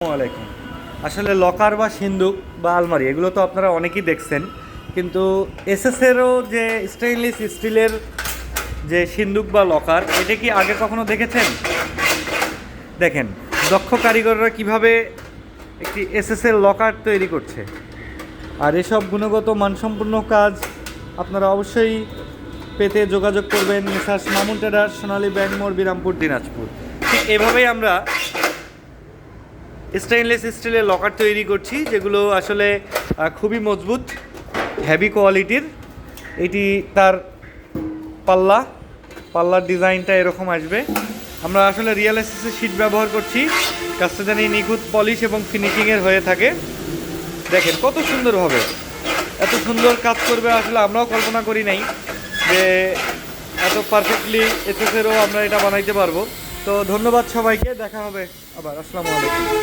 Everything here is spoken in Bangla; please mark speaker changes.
Speaker 1: আসসালামাইকুম। আসলে লকার বা সিন্দুক বা আলমারি এগুলো তো আপনারা অনেকেই দেখছেন, কিন্তু এসএসেরও যে স্টেইনলেস স্টিলের যে সিন্দুক বা লকার, এটা কি আগে কখনো দেখেছেন? দেখেন, দক্ষ কারিগররা কিভাবে একটি এসএসের লকার তৈরি করছে। আর এসব গুণগত মানসম্পন্ন কাজ আপনারা অবশ্যই পেতে যোগাযোগ করবেন মেসার্স মামুন ট্রেডার্স, সোনালী ব্যাংক মোড়, বিরামপুর, দিনাজপুর। ঠিক এভাবেই আমরা স্টেইনলেস স্টিলের লকার তৈরি করছি, যেগুলো আসলে খুবই মজবুত, হেভি কোয়ালিটির। এটি তার পাল্লার ডিজাইনটা এরকম আসবে। আমরা আসলে রিয়েল এসএসের শীট ব্যবহার করছি, কাজটা জানি নিখুঁত পলিশ এবং ফিনিশিংয়ের হয়ে থাকে। দেখেন কত সুন্দরভাবে, এত সুন্দর কাজ করবে আসলে আমরাও কল্পনা করি নাই যে এত পারফেক্টলি এসএসেরও আমরা এটা বানাইতে পারবো। তো ধন্যবাদ সবাইকে, দেখা হবে আবার। আসসালামু আলাইকুম।